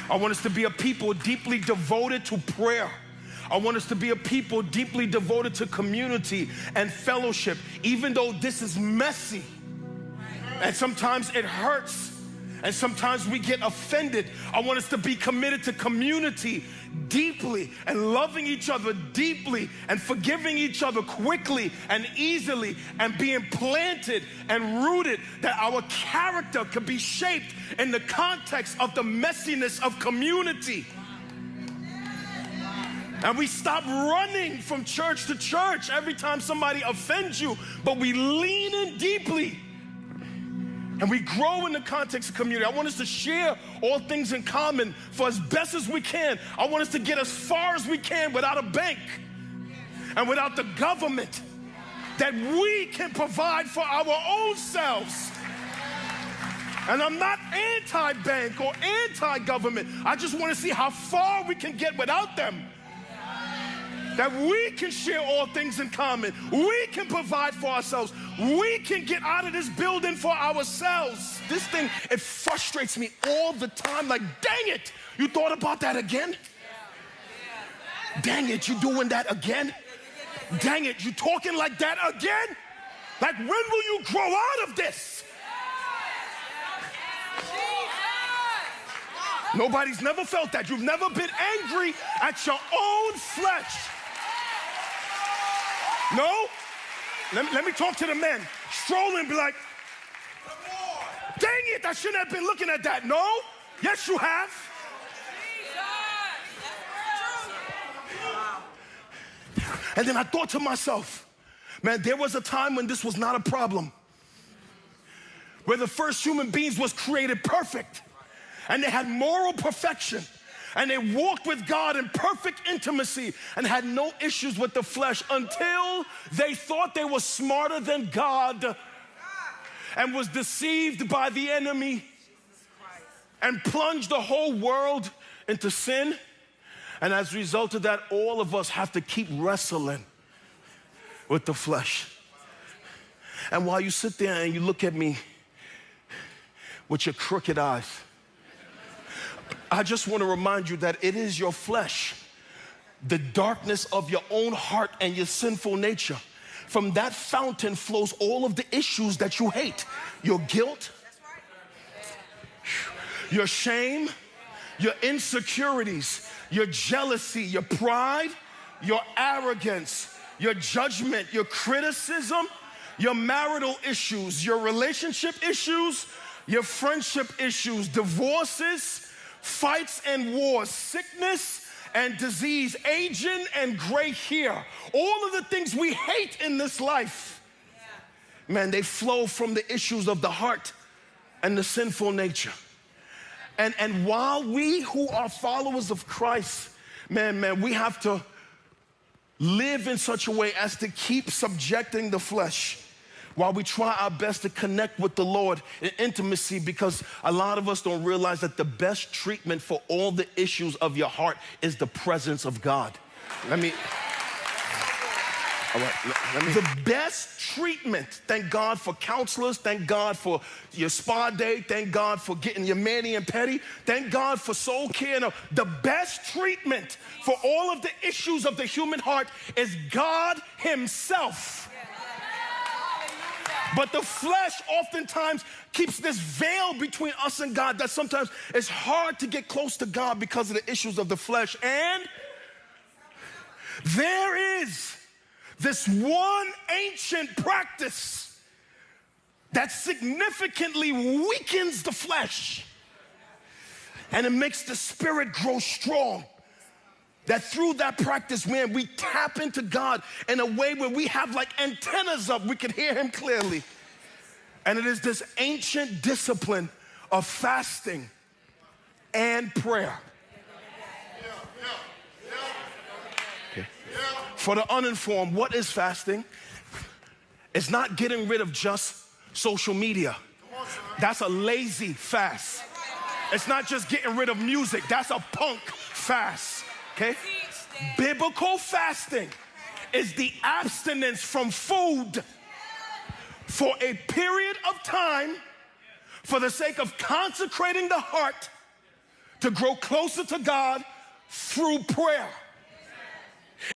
I want us to be a people deeply devoted to prayer. I want us to be a people deeply devoted to community and fellowship, even though this is messy. And sometimes it hurts. And sometimes we get offended. I want us to be committed to community deeply and loving each other deeply and forgiving each other quickly and easily and being planted and rooted, that our character could be shaped in the context of the messiness of community. And we stop running from church to church every time somebody offends you, but we lean in deeply. And we grow in the context of community. I want us to share all things in common for as best as we can. I want us to get as far as we can without a bank and without the government, that we can provide for our own selves. And I'm not anti-bank or anti-government. I just want to see how far we can get without them. That we can share all things in common. We can provide for ourselves. We can get out of this building for ourselves. This thing, it frustrates me all the time. Like, dang it, you thought about that again? Dang it, you doing that again? Dang it, you talking like that again? Like, when will you grow out of this? Nobody's never felt that. You've never been angry at your own flesh. No? Let me talk to the men. Stroll and be like, dang it, I shouldn't have been looking at that. No? Yes, you have. And then I thought to myself, man, there was a time when this was not a problem, where the first human beings was created perfect, and they had moral perfection, and they walked with God in perfect intimacy and had no issues with the flesh until they thought they were smarter than God and was deceived by the enemy and plunged the whole world into sin. And as a result of that, all of us have to keep wrestling with the flesh. And while you sit there and you look at me with your crooked eyes, I just want to remind you that it is your flesh, the darkness of your own heart and your sinful nature. From that fountain flows all of the issues that you hate. Your guilt, your shame, your insecurities, your jealousy, your pride, your arrogance, your judgment, your criticism, your marital issues, your relationship issues, your friendship issues, divorces, fights and wars, sickness and disease, aging and gray hair, all of the things we hate in this life, man, they flow from the issues of the heart and the sinful nature. And while we who are followers of Christ, man, we have to live in such a way as to keep subjecting the flesh while we try our best to connect with the Lord in intimacy, because a lot of us don't realize that the best treatment for all the issues of your heart is the presence of God. The best treatment, thank God for counselors, thank God for your spa day, thank God for getting your mani and pedi, thank God for soul care. No, the best treatment for all of the issues of the human heart is God Himself. But the flesh oftentimes keeps this veil between us and God that sometimes it's hard to get close to God because of the issues of the flesh. And there is this one ancient practice that significantly weakens the flesh, and it makes the spirit grow strong. That through that practice, man, we tap into God in a way where we have like antennas up, we can hear Him clearly. And it is this ancient discipline of fasting and prayer. Okay. For the uninformed, what is fasting? It's not getting rid of just social media. That's a lazy fast. It's not just getting rid of music. That's a punk fast. Okay? Biblical fasting is the abstinence from food for a period of time for the sake of consecrating the heart to grow closer to God through prayer.